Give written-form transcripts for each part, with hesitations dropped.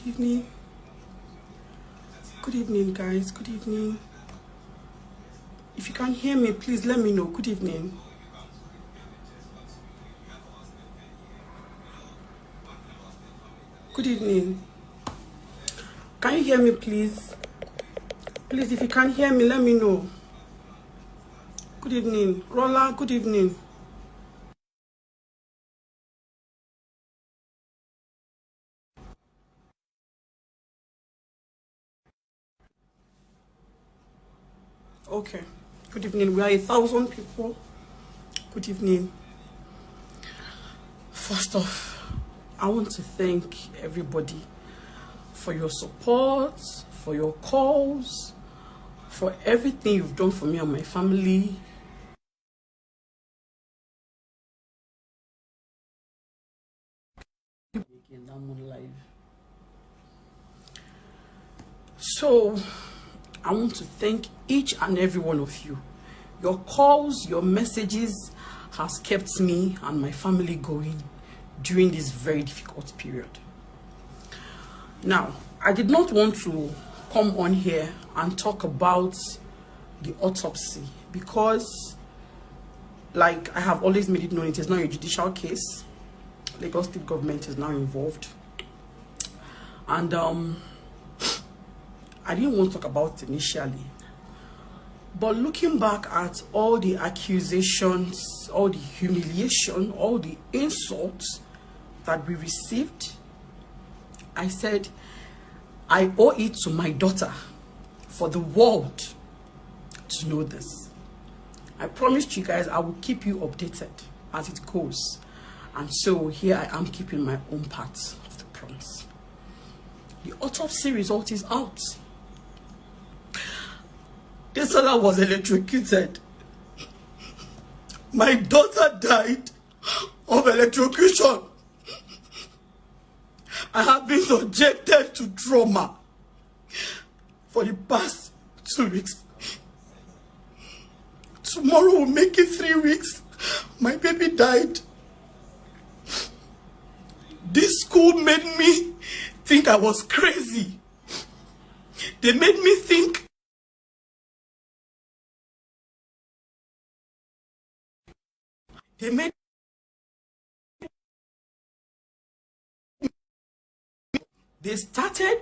Good evening. Good evening, guys. Good evening. If you can hear me, please let me know. Good evening. Good evening. Can you hear me, please? Please, if you can hear me, let me know. Good evening. Rolla, good evening. Okay. Good evening. We are 1,000 people. Good evening. First off, I want to thank everybody for your support, for your calls, for everything you've done for me and my family. So, I want to thank each and every one of you. Your calls, your messages has kept me and my family going during this very difficult period. Now, I did not want to come on here and talk about the autopsy because, like I have always made it known, it is not a judicial case. Lagos State government is now involved. And I didn't want to talk about it initially. But looking back at all the accusations, all the humiliation, all the insults that we received, I said, I owe it to my daughter for the world to know this. I promised you guys I will keep you updated as it goes. And so here I am keeping my own part of the promise. The autopsy result is out. This fella was electrocuted. My daughter died of electrocution. I have been subjected to trauma for the past 2 weeks. Tomorrow will make it 3 weeks. My baby died. This school made me think I was crazy. They made me think they started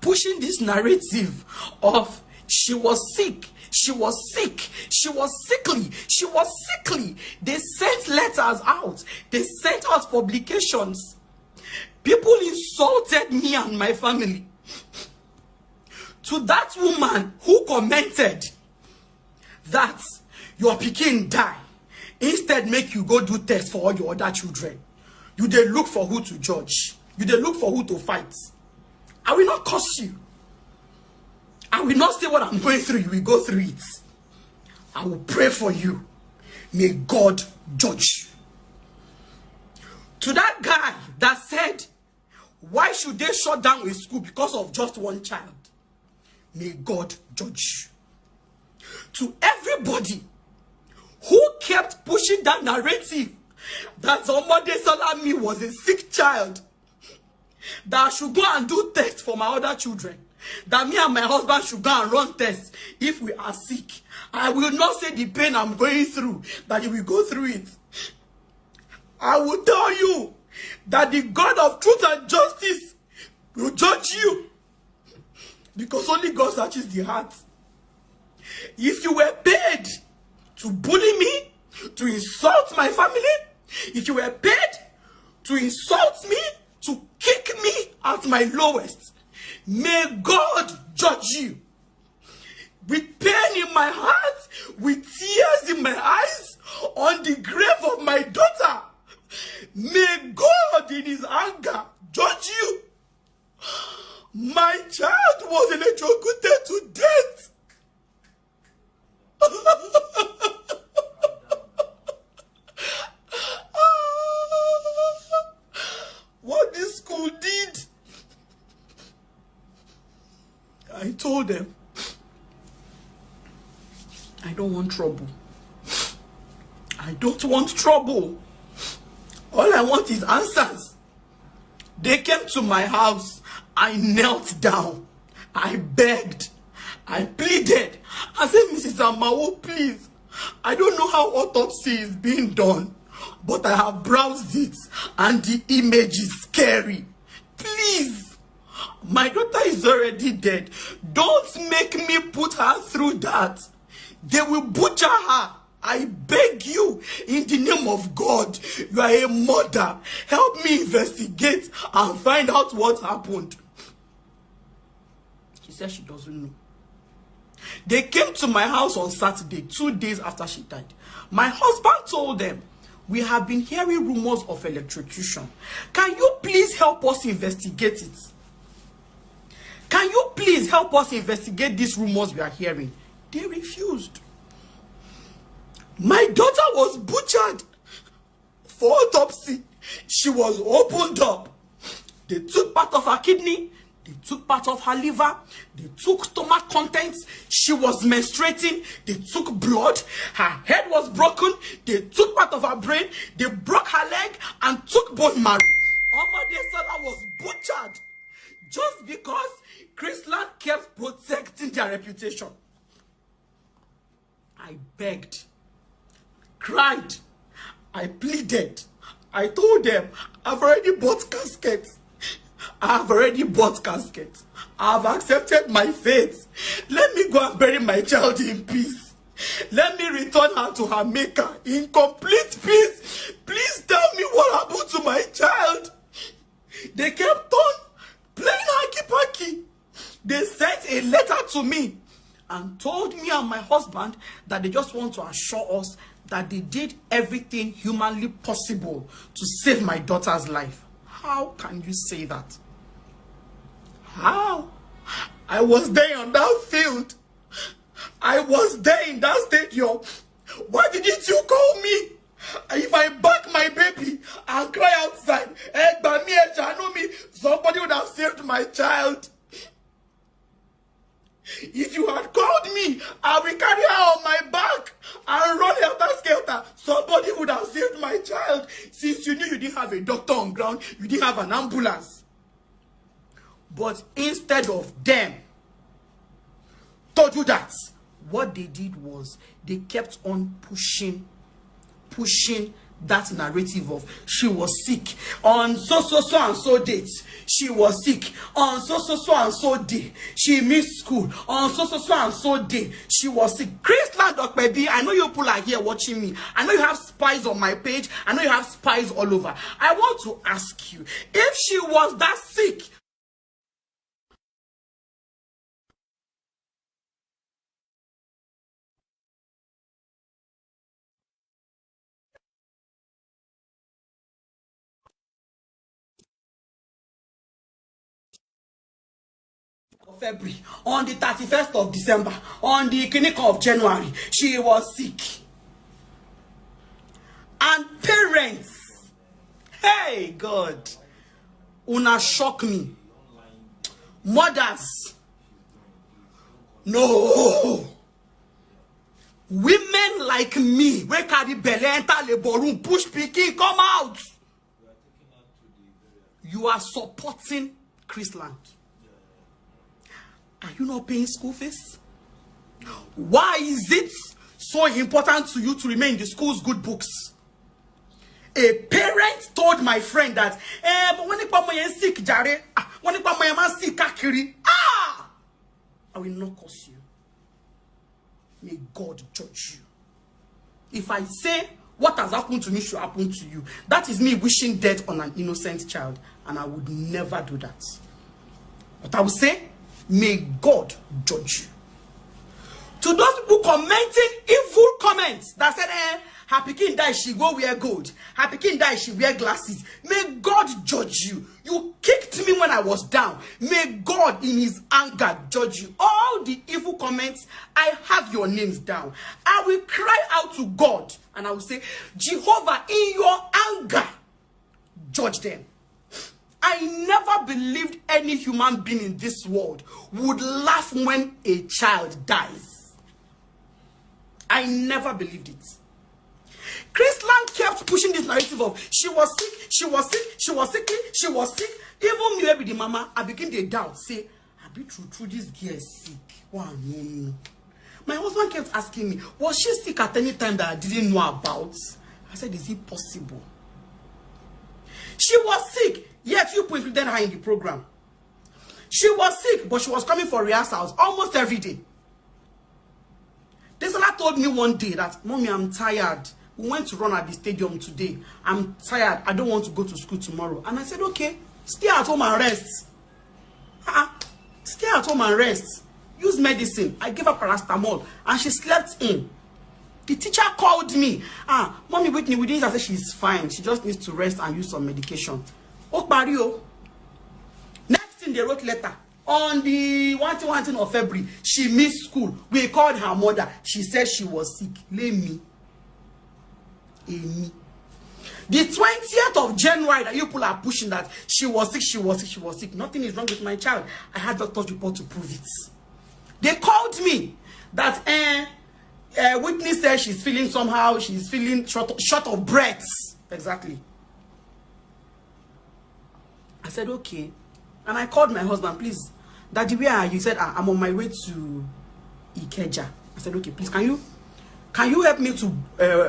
pushing this narrative of she was sick, she was sick, she was sickly, she was sickly. They sent letters out, they sent out publications. People insulted me and my family. To that woman who commented that your pikin die, instead make you go do tests for all your other children. You dey look for who to judge. You dey look for who to fight. I will not curse you. I will not say what I'm going through. You will go through it. I will pray for you. May God judge you. To that guy that said, why should they shut down a school because of just one child? May God judge you. To everybody who kept pushing that narrative that somebody Salami was a sick child, that I should go and do tests for my other children, that me and my husband should go and run tests if we are sick. I will not say the pain I'm going through, that you will go through it. I will tell you that the God of truth and justice will judge you, because only God searches the heart. If you were paid to bully me, to insult my family, if you were paid to insult me, to kick me at my lowest, may God judge you. With pain in my heart, with tears in my eyes, on the grave of my daughter, may God in his anger judge you. My child was electrocuted to death. What this school did, I told them, I don't want trouble. I don't want trouble. All I want is answers. They came to my house I knelt down. I begged. I pleaded. I said, Mrs. Amao, please. I don't know how autopsy is being done, but I have browsed it and the image is scary. Please. My daughter is already dead. Don't make me put her through that. They will butcher her. I beg you, in the name of God, you are a mother. Help me investigate and find out what happened. She said she doesn't know. They came to my house on Saturday, 2 days after she died. My husband told them, we have been hearing rumors of electrocution. Can you please help us investigate it? Can you please help us investigate these rumors we are hearing? They refused. My daughter was butchered for autopsy. She was opened up. They took part of her kidney. They took part of her liver. They took stomach contents. She was menstruating. They took blood. Her head was broken. They took part of her brain. They broke her leg and took bone marrow. Omadesala was butchered just because CHRISLAND kept protecting their reputation. I begged, cried, I pleaded. I told them, I've already bought caskets. I've already bought caskets. I've accepted my fate. Let me go and bury my child in peace. Let me return her to her maker in complete peace. Please tell me what happened to my child. They kept on playing hanky-panky. They sent a letter to me and told me and my husband that they just want to assure us that they did everything humanly possible to save my daughter's life. How can you say that? How? I was there on that field. I was there in that stadium. Why didn't you call me? If I back my baby and cry outside, somebody would have saved my child. If you had called me, I will carry her on my back and run helter skelter. Somebody would have saved my child. Since you knew you didn't have a doctor on ground, you didn't have an ambulance. But instead of them told you that, what they did was they kept on pushing that narrative of she was sick on so and so date. She was sick on so and so day. She missed school on so and so day. She was sick. CHRISLAND, baby, I know you people are here watching me. I know you have spies on my page. I know you have spies all over. I want to ask you, if she was that sick, February, on the 31st of December, on the clinic of January, she was sick. And parents, hey God, una shock me. Mothers, no. Women like me, we carry belle enter labor room, push pikin, come out. You are supporting CHRISLAND. Are you not paying school fees? Why is it so important to you to remain in the school's good books? A parent told my friend that, but when you sick, Jare, when you sick, Kakiri, I will not curse you. May God judge you. If I say what has happened to me should happen to you, that is me wishing death on an innocent child, and I would never do that. But I will say, may God judge you. To those people commenting evil comments that said, her pikin die, she go wear gold. Her pikin die, she wear glasses. May God judge you. You kicked me when I was down. May God in his anger judge you. All the evil comments, I have your names down. I will cry out to God and I will say, Jehovah, in your anger, judge them. I never believed any human being in this world would laugh when a child dies. I never believed it. CHRISLAND kept pushing this narrative of she was sick, she was sick, she was sick, she was sick. Even me, maybe the mama, I begin to doubt. Say, I be true, this girl is sick. Wow, no. My husband kept asking me, was she sick at any time that I didn't know about? I said, is it possible? She was sick, yet you included her in the program. She was sick, but she was coming for rehearsals almost every day. This one told me one day that, Mommy, I'm tired. We went to run at the stadium today. I'm tired. I don't want to go to school tomorrow. And I said, okay, stay at home and rest. Stay at home and rest. Use medicine. I gave her paracetamol and she slept in. The teacher called me. Mommy Whitney, we didn't say she's fine. She just needs to rest and use some medication. Oh, Barrio. Next thing, they wrote letter. On the 1 of February, she missed school. We called her mother. She said she was sick. Let me. Amy. The 20th of January that you people are pushing that she was sick, she was sick, she was sick. Nothing is wrong with my child. I had doctor's report to prove it. They called me that Whitney said she's feeling somehow, she's feeling short of breath. Exactly. I said, okay. And I called my husband, please. Daddy, where are you? He said, I'm on my way to Ikeja. I said, okay, please, can you help me to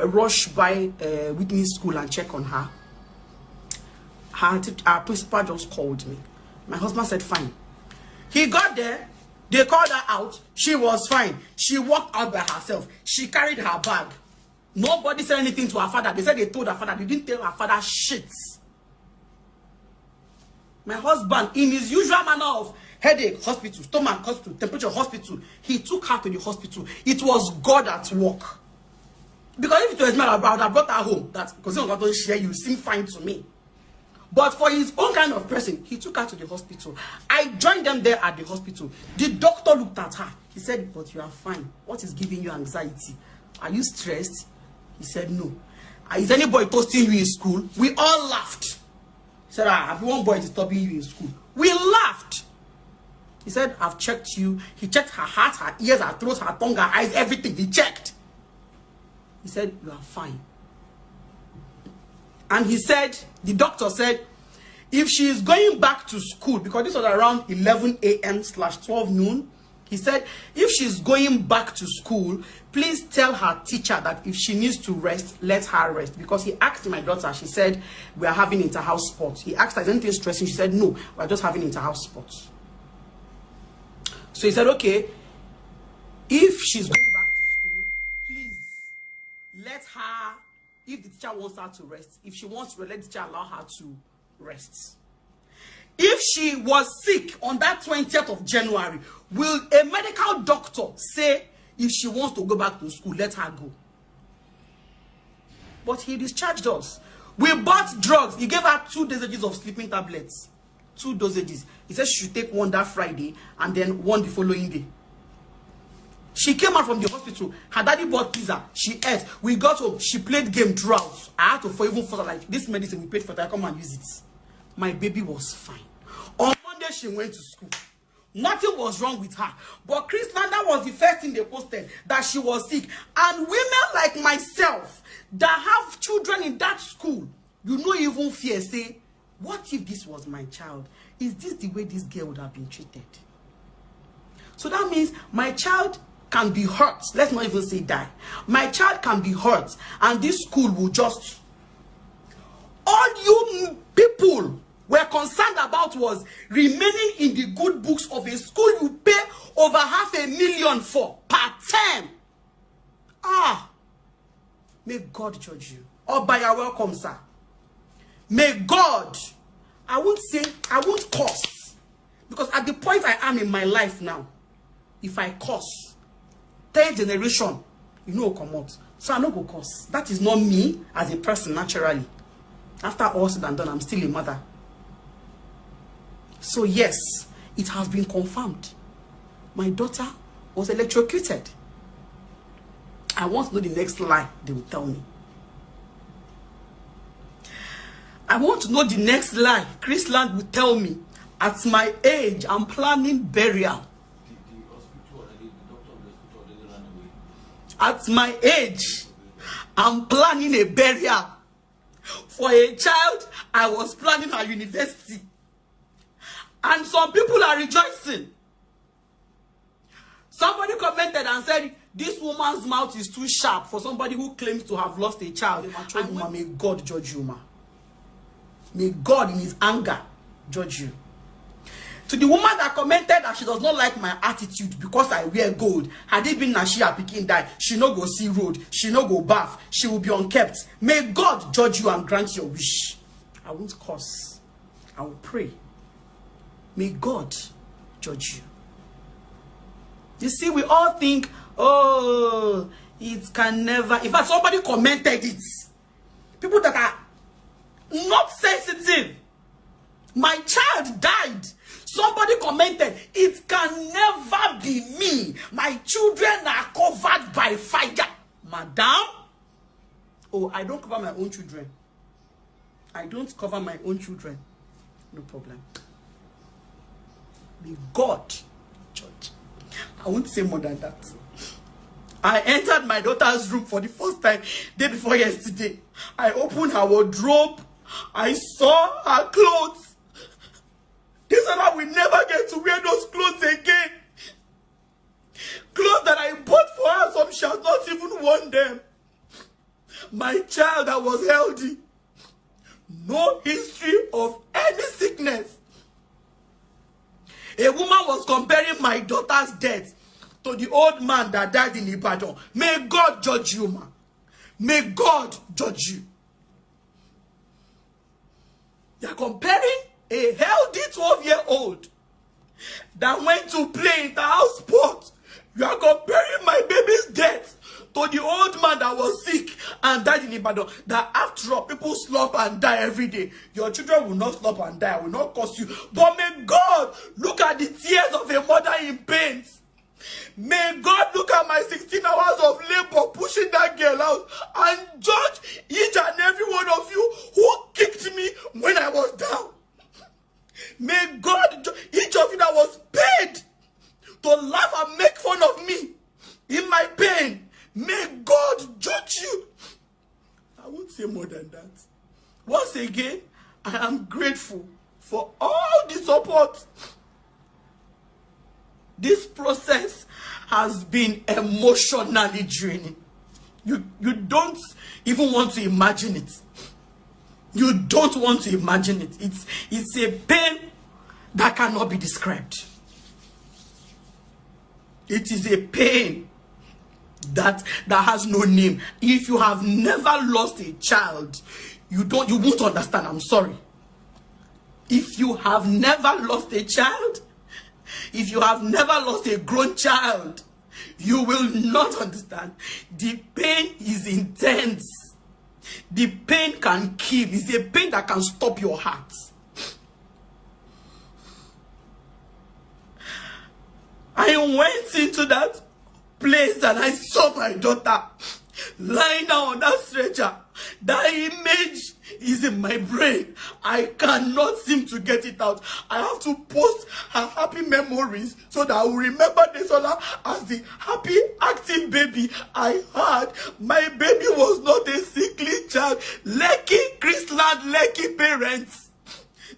rush by Whitney's school and check on her? Our principal just called me. My husband said, fine. He got there. They called her out. She was fine. She walked out by herself. She carried her bag. Nobody said anything to her father. They said they told her father. They didn't tell her father shit. My husband, in his usual manner of headache, hospital, stomach, hospital, temperature, hospital, he took her to the hospital. It was God at work. Because if it was me, I would have brought her home. That because you don't share, you seem fine to me. But for his own kind of person, he took her to the hospital. I joined them there at the hospital. The doctor looked at her. He said, but you are fine. What is giving you anxiety? Are you stressed? He said, no. Is anybody toasting you in school? We all laughed. He said, one boy is disturbing you in school. We laughed. He said, I've checked you. He checked her heart, her ears, her throat, her tongue, her eyes, everything. He checked. He said, you are fine. And he said, the doctor said, if she is going back to school, because this was around 11 a.m/12 noon, he said, if she's going back to school, please tell her teacher that if she needs to rest, let her rest. Because he asked my daughter, she said, we are having inter-house sports. He asked her, is anything stressing? She said, no, we're just having inter-house sports. So he said, okay, if she's going back to school, please let her, if the teacher wants her to rest, if she wants to let the teacher allow her to rest. If she was sick on that 20th of January, will a medical doctor say if she wants to go back to school, let her go? But he discharged us. We bought drugs. He gave her 2 dosages of sleeping tablets. 2 dosages. He said she should take one that Friday and then one the following day. She came out from the hospital. Her daddy bought pizza. She ate. We got home. She played game throughout. I had to even further like this medicine we paid for that. Come and use it. My baby was fine. On Monday she went to school. Nothing was wrong with her. But CHRISLAND, that was the first thing they posted, that she was sick. And women like myself that have children in that school, you know, even fear say, what if this was my child? Is this the way this girl would have been treated? So that means my child can be hurt. Let's not even say die. My child can be hurt, and this school will just... All you people were concerned about was remaining in the good books of a school you pay over $500,000 for per term. May God judge you. Or by your welcome, sir. May God, I won't curse. Because at the point I am in my life now, if I curse, 3rd generation, you know, come out. So I no go curse. That is not me as a person naturally. After all said and done, I'm still a mother. So yes, it has been confirmed. My daughter was electrocuted. I want to know the next lie they will tell me. I want to know the next lie CHRISLAND will tell me. At my age, I'm planning burial. At my age, I'm planning a burial for a child I was planning at university. And some people are rejoicing. Somebody commented and said, this woman's mouth is too sharp for somebody who claims to have lost a child. May God judge you, ma. May God in his anger judge you. To the woman that commented that she does not like my attitude because I wear gold, had it been that she had Pikin die, she no go see road, she no go bath, she will be unkept. May God judge you and grant your wish. I won't curse. I will pray. May God judge you. You see, we all think, oh, it can never. In fact, somebody commented it. People that are not sensitive. My child died. Somebody commented, it can never be me. My children are covered by fire. Madam? Oh, I don't cover my own children. I don't cover my own children. No problem. May God judge. I won't say more than that. I entered my daughter's room for the first time day before yesterday. I opened her wardrobe. I saw her clothes. This time we never get to wear those clothes again. Clothes that I bought for her, some she has not even worn them. My child that was healthy. No history of any sickness. A woman was comparing my daughter's death to the old man that died in Ibadan. May God judge you, man. May God judge you. They are comparing a healthy 12-year-old that went to play in the house sport. You are comparing my baby's death to the old man that was sick and died in Ibadan. That after all, people slump and die every day. Your children will not slump and die. I will not curse you. But may God look at the tears of a mother in pain. May God look at my 16 hours of labor pushing that girl out and judge each and every one of you who kicked me when I was down. May God, each of you that was paid to laugh and make fun of me in my pain, may God judge you. I won't say more than that. Once again, I am grateful for all the support. This process has been emotionally draining. You don't even want to imagine it. You don't want to imagine it. It's a pain that cannot be described. It is a pain that has no name. If you have never lost a child, you won't understand. I'm sorry. If you have never lost a child, if you have never lost a grown child, you will not understand. The pain is intense. The pain can kill. It's a pain that can stop your heart. I went into that place and I saw my daughter lying down on that stretcher. That image is in my brain. I cannot seem to get it out. I have to post her happy memories so that I will remember Desola as the happy, active baby I had. My baby was not a sickly child. Lekki, CHRISLAND, Lekki parents.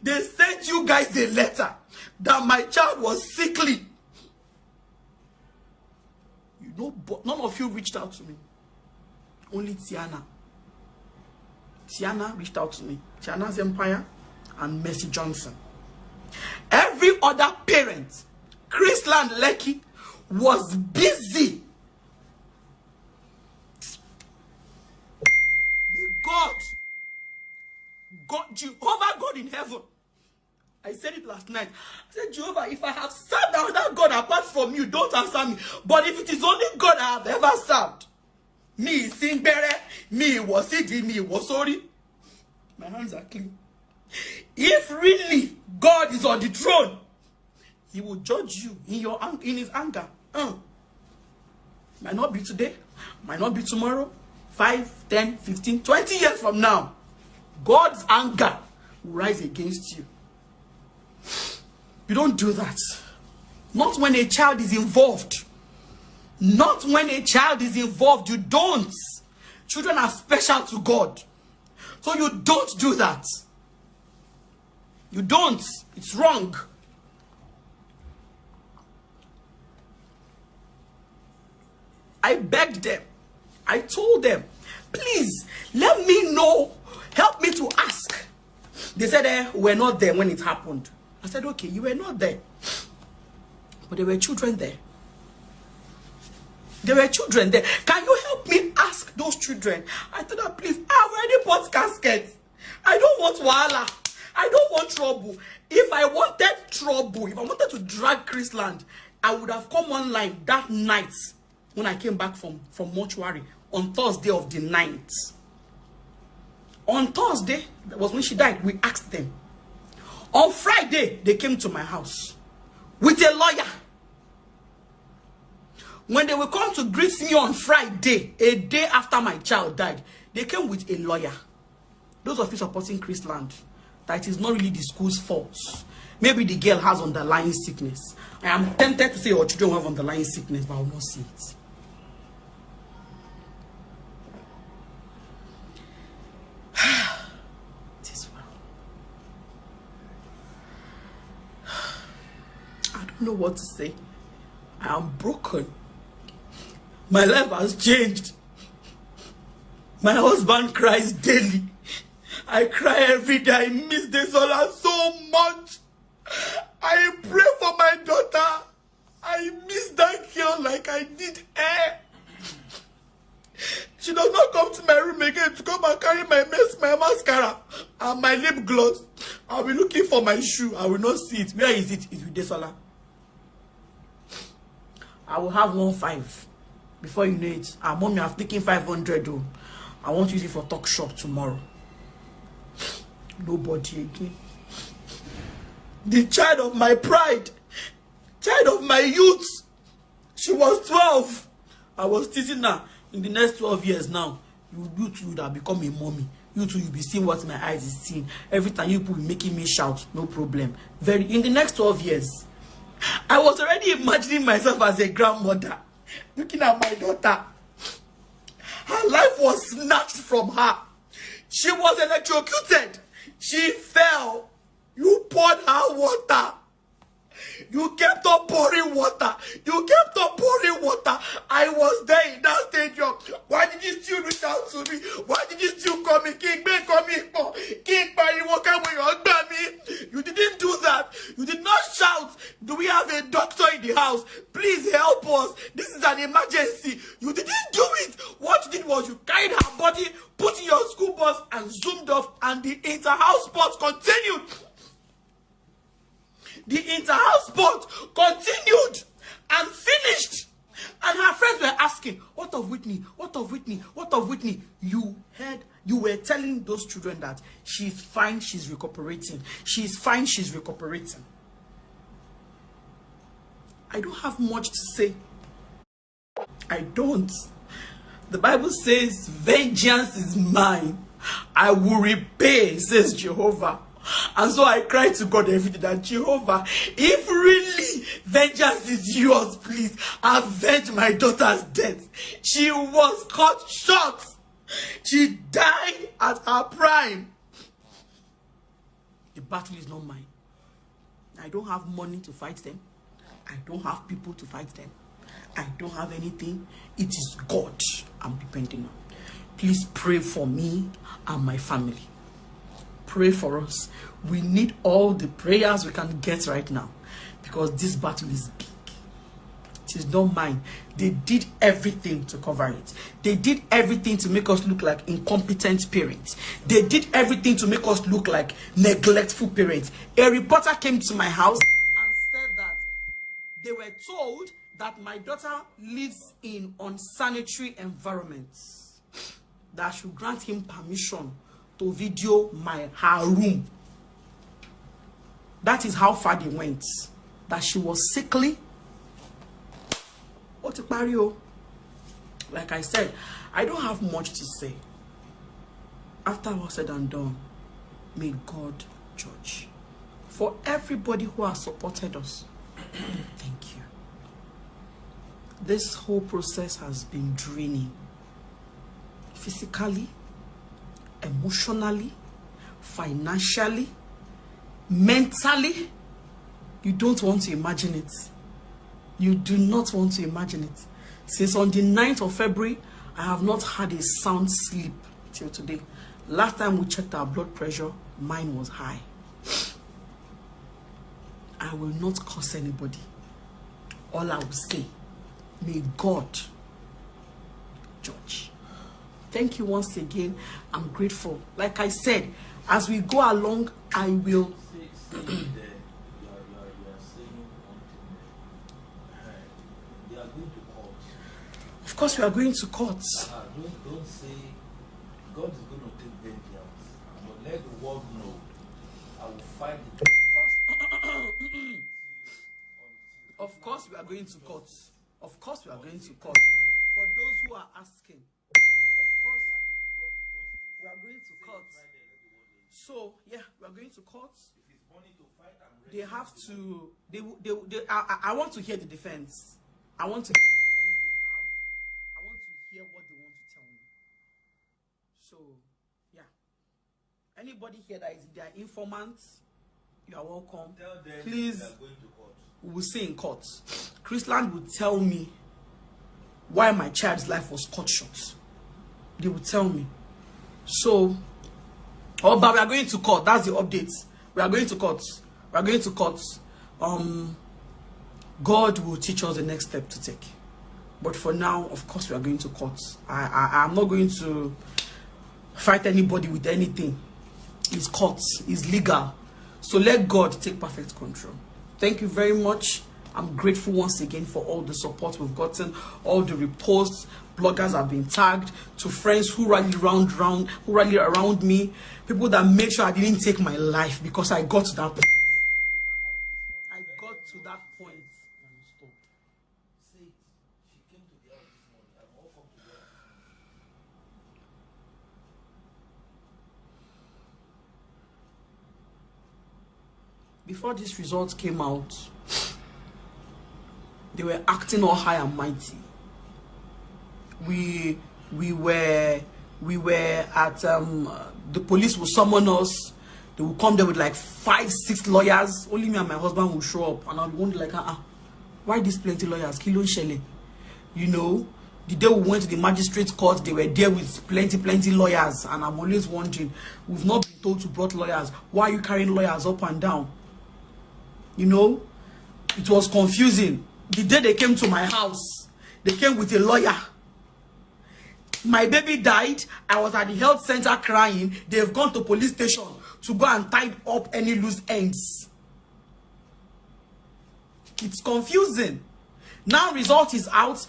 They sent you guys a letter that my child was sickly. You know, but none of you reached out to me. Only Tiana. Tiana reached out to me. Tiana's Empire and Mercy Johnson. Every other parent, CHRISLAND Lekki, was busy. God, Jehovah God in heaven. I said it last night. I said, Jehovah, if I have served another God apart from you, don't answer me. But if it is only God I have ever served, me sing bere, me was it, me was sorry. My hands are clean. If really God is on the throne, he will judge you in his anger. Might not be today, might not be tomorrow, 5, 10, 15, 20 years from now. God's anger will rise against you. You don't do that. Not when a child is involved. Not when a child is involved. You don't. Children are special to God. So you don't do that. You don't. It's wrong. I begged them. I told them, please, let me know. Help me to ask. They said we're not there when it happened. I said, okay, you were not there. But there were children there. There were children there. Can you help me ask those children? I told her, please, I've already bought caskets. I don't want wahala. I don't want trouble. If I wanted trouble, if I wanted to drag Chrisland, I would have come online that night when I came back from mortuary on Thursday of the 9th. On Thursday, that was when she died, we asked them. On Friday, they came to my house with a lawyer. When they will come to greet me on Friday, a day after my child died, they came with a lawyer. Those of you supporting CHRISLAND, that it is not really the school's fault. Maybe the girl has underlying sickness. I am tempted to say your children have underlying sickness, but I will not see it. It is well. I don't know what to say. I am broken. My life has changed. My husband cries daily. I cry every day. I miss Desola so much. I pray for my daughter. I miss that girl like I did air. She does not come to my room again to come and carry my mascara and my lip gloss. I'll be looking for my shoe. I will not see it. Where is it? It's with Desola. I will have 1.5 before you know it. Mommy, I've taken 500 though. I want to use it for talk shop tomorrow. Nobody again. The child of my pride, child of my youth. She was 12. I was teasing her. In the next 12 years now, you two would have become a mommy. You two will be seeing what my eyes is seeing. Every time you people be making me shout, no problem. In the next 12 years, I was already imagining myself as a grandmother, looking at my daughter. Her life was snatched from her. She was electrocuted. She fell. You poured her water. You kept on pouring water. You kept on pouring water. I was there in that stadium. Why didn't you reach out to me? Why didn't you call me? King, come here. King, you didn't do that. You did not shout. Do we have a doctor in the house? Please help us. This is an emergency. You didn't do it. What you did was you carried her body, put in your school bus, and zoomed off, and the inter-house sports continued. The inter-house sport continued and finished. And her friends were asking, what of Whitney? What of Whitney? What of Whitney? You were telling those children that she's fine, she's recuperating. She's fine, she's recuperating. I don't have much to say. I don't. The Bible says, vengeance is mine. I will repay, says Jehovah. And so I cried to God every day that Jehovah, if really vengeance is yours, please avenge my daughter's death. She was cut short. She died at her prime. The battle is not mine. I don't have money to fight them. I don't have people to fight them. I don't have anything. It is God I'm depending on. Please pray for me and my family. Pray for us. We need all the prayers we can get right now, because this battle is big. It is not mine. They did everything to cover it. They did everything to make us look like incompetent parents. They did everything to make us look like neglectful parents. A reporter came to my house and said that they were told that my daughter lives in unsanitary environments, that I should grant him permission to video her room. That is how far they went. That she was sickly. Like I said, I don't have much to say. After all said and done, may God judge. For everybody who has supported us, thank you. This whole process has been draining. physically, emotionally, financially, mentally. You don't want to imagine it. You do not want to imagine it. Since on the 9th of February, I have not had a sound sleep till today. Last time we checked our blood pressure, mine was high. I will not curse anybody. All I will say, may God judge. Thank you once again. I'm grateful. Like I said, as we go along, I will. Of course, we are going to court. Don't say God is going to take vengeance. But let the world know I will fight it. Of course, we are going to court. Of course, we are going to court. For those who are asking, of course, we are going to court. So, yeah, we are going to court. They have to. I want to hear the defense. I want to hear the defense they have. I want to hear what they want to tell me. So, yeah. Anybody here that is their informant, you are welcome. Tell them please. They are going to court. We will see in court. CHRISLAND will tell me why my child's life was cut short. They will tell me. So, but we are going to court. That's the update. We are going to court. We are going to court. God will teach us the next step to take. But for now, of course, we are going to court. I'm not going to fight anybody with anything. It's court. It's legal. So let God take perfect control. Thank you very much. I'm grateful once again for all the support we've gotten, all the reposts. Bloggers have been tagged, to friends who rallied around me, people that made sure I didn't take my life because I got to that point. I got to that point. Stop. Say it. She came to the house this morning. I'm all come to work. Before these results came out, they were acting all high and mighty. We were at the police will summon us. They will come there with like 5, 6 lawyers. Only me and my husband will show up, and I'll be wondering like, why these plenty lawyers? Kilo Shele, you know. The day we went to the magistrate court, they were there with plenty lawyers, and I'm always wondering, we've not been told to brought lawyers. Why are you carrying lawyers up and down? You know, it was confusing. The day they came to my house, they came with a lawyer. My baby died. I was at the health center crying. They've gone to police station to go and tie up any loose ends. It's confusing. Now result is out,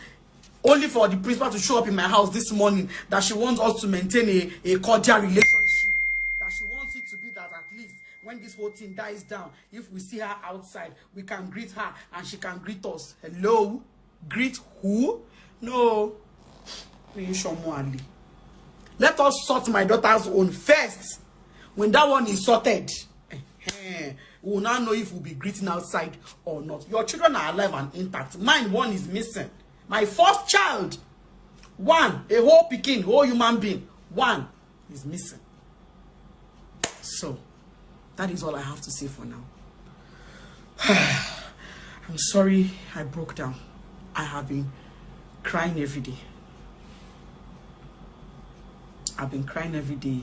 only for the principal to show up in my house this morning that she wants us to maintain a cordial relationship. That she wants it to be that at least when this whole thing dies down, if we see her outside, we can greet her and she can greet us. Hello? Greet who? No. Let us sort my daughter's own first. When that one is sorted, we will now know if we'll be greeting outside or not. Your children are alive and intact. Mine, one is missing. My first child, one, a whole Peking, whole human being, one is missing. So, that is all I have to say for now. I'm sorry I broke down. I have been crying every day. I've been crying every day.